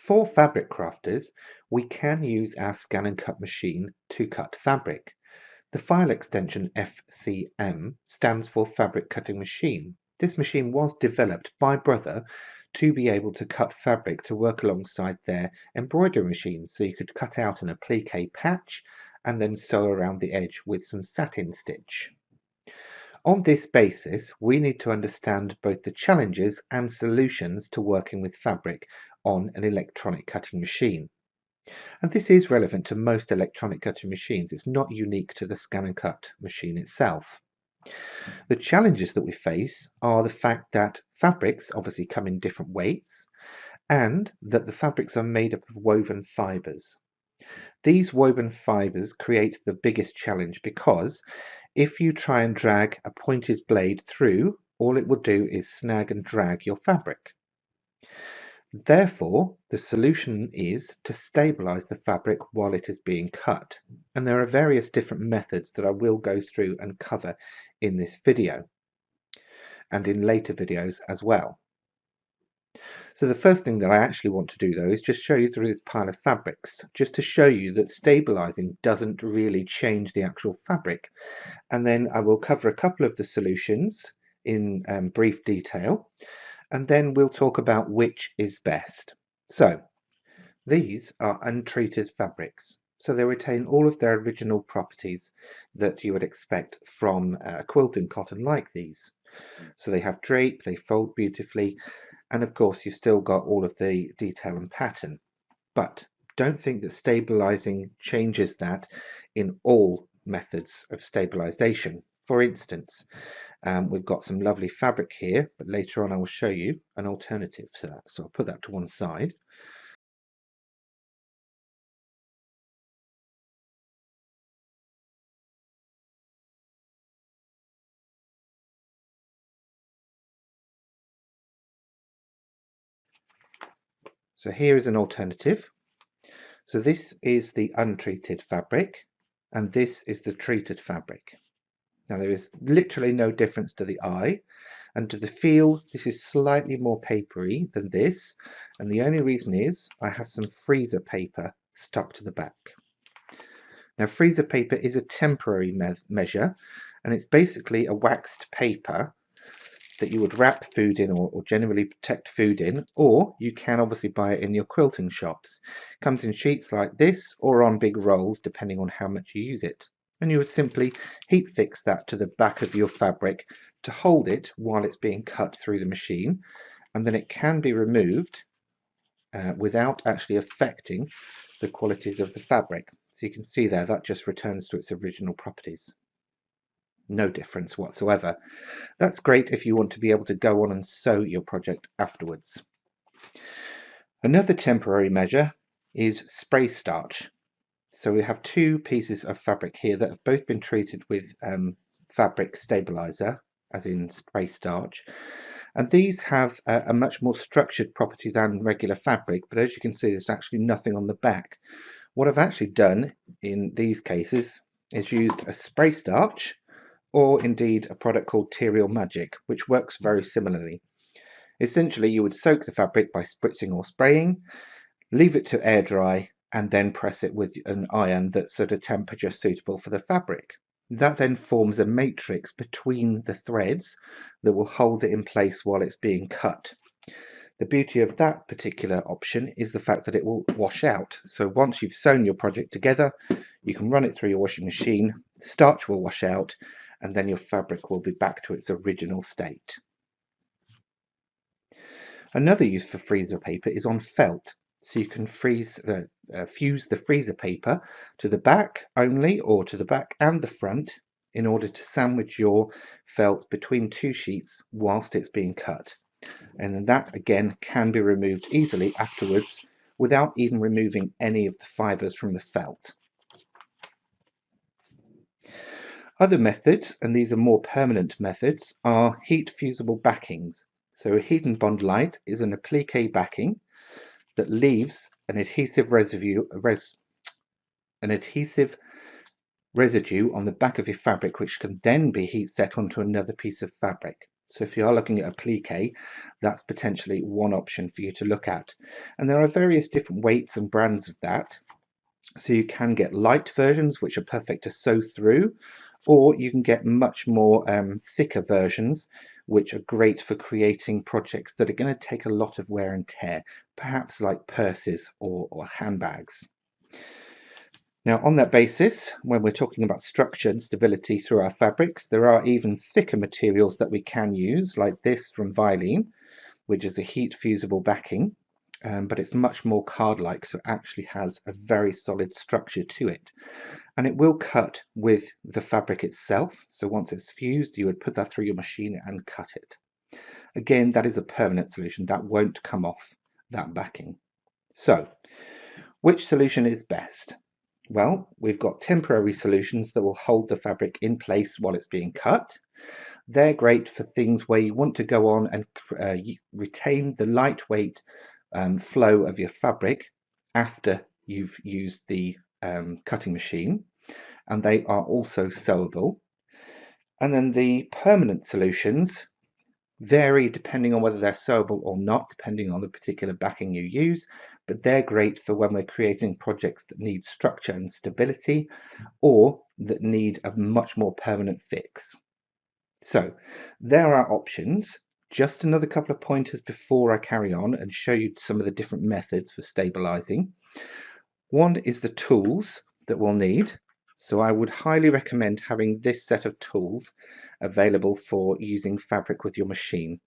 For fabric crafters, we can use our scan and cut machine to cut fabric. The file extension FCM stands for Fabric Cutting Machine. This machine was developed by Brother to be able to cut fabric to work alongside their embroidery machines, so you could cut out an applique patch and then sew around the edge with some satin stitch. On this basis, we need to understand both the challenges and solutions to working with fabric on an electronic cutting machine. And this is relevant to most electronic cutting machines. It's not unique to the scan and cut machine itself. The challenges that we face are the fact that fabrics obviously come in different weights and that the fabrics are made up of woven fibers. These woven fibers create the biggest challenge because if you try and drag a pointed blade through, all it will do is snag and drag your fabric. Therefore, the solution is to stabilize the fabric while it is being cut. And there are various different methods that I will go through and cover in this video and in later videos as well. So the first thing that I actually want to do though is just show you through this pile of fabrics, just to show you that stabilizing doesn't really change the actual fabric. And then I will cover a couple of the solutions in brief detail, and then we'll talk about which is best. So these are untreated fabrics, so they retain all of their original properties that you would expect from quilting cotton like these. So they have drape, they fold beautifully, and of course you've still got all of the detail and pattern. But don't think that stabilizing changes that in all methods of stabilization. For instance, we've got some lovely fabric here, but later on I will show you an alternative to that. So I'll put that to one side. So here is an alternative. So this is the untreated fabric, and this is the treated fabric. Now there is literally no difference to the eye, and to the feel this is slightly more papery than this, and the only reason is I have some freezer paper stuck to the back. Now freezer paper is a temporary measure, and it's basically a waxed paper that you would wrap food in or generally protect food in, or you can obviously buy it in your quilting shops. It comes in sheets like this or on big rolls depending on how much you use it. And you would simply heat fix that to the back of your fabric to hold it while it's being cut through the machine, and then it can be removed without actually affecting the qualities of the fabric. So you can see there that just returns to its original properties. No difference whatsoever. That's great if you want to be able to go on and sew your project afterwards. Another temporary measure is spray starch. So we have two pieces of fabric here that have both been treated with fabric stabilizer, as in spray starch, and these have a much more structured property than regular fabric, but as you can see there's actually nothing on the back. What I've actually done in these cases is used a spray starch, or indeed a product called Terial Magic, which works very similarly. Essentially, you would soak the fabric by spritzing or spraying, leave it to air dry, and then press it with an iron that's at a temperature suitable for the fabric. That then forms a matrix between the threads that will hold it in place while it's being cut. The beauty of that particular option is the fact that it will wash out. So once you've sewn your project together, you can run it through your washing machine, the starch will wash out, and then your fabric will be back to its original state. Another use for freezer paper is on felt. So you can fuse the freezer paper to the back only, or to the back and the front, in order to sandwich your felt between two sheets whilst it's being cut. And then that again can be removed easily afterwards without even removing any of the fibers from the felt. Other methods, and these are more permanent methods, are heat fusible backings. So a heat and bond light is an applique backing that leaves an adhesive residue on the back of your fabric, which can then be heat set onto another piece of fabric. So if you are looking at applique, that's potentially one option for you to look at. And there are various different weights and brands of that. So you can get light versions which are perfect to sew through, or you can get much more thicker versions which are great for creating projects that are going to take a lot of wear and tear, perhaps like purses or handbags. Now, on that basis, when we're talking about structure and stability through our fabrics, there are even thicker materials that we can use, like this from Vilene, which is a heat fusible backing, but it's much more card-like, so it actually has a very solid structure to it. And it will cut with the fabric itself, so once it's fused, you would put that through your machine and cut it. Again, that is a permanent solution, that won't come off that backing. So, which solution is best? Well, we've got temporary solutions that will hold the fabric in place while it's being cut. They're great for things where you want to go on and retain the lightweight flow of your fabric after you've used the cutting machine, and they are also sewable. And then the permanent solutions vary depending on whether they're sewable or not, depending on the particular backing you use, but they're great for when we're creating projects that need structure and stability or that need a much more permanent fix. So there are options. Just another couple of pointers before I carry on and show you some of the different methods for stabilizing. One is the tools that we'll need. So I would highly recommend having this set of tools available for using fabric with your machine.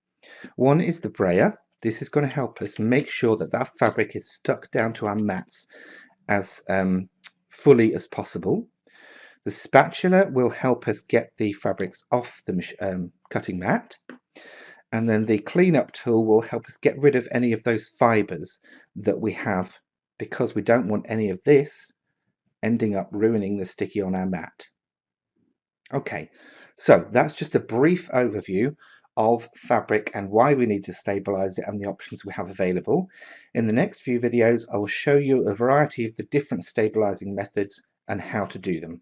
One is the brayer. This is going to help us make sure that that fabric is stuck down to our mats as fully as possible. The spatula will help us get the fabrics off the cutting mat, and then the cleanup tool will help us get rid of any of those fibers that we have, because we don't want any of this ending up ruining the sticky on our mat. Okay, so that's just a brief overview of fabric and why we need to stabilize it and the options we have available. In the next few videos, I will show you a variety of the different stabilizing methods and how to do them.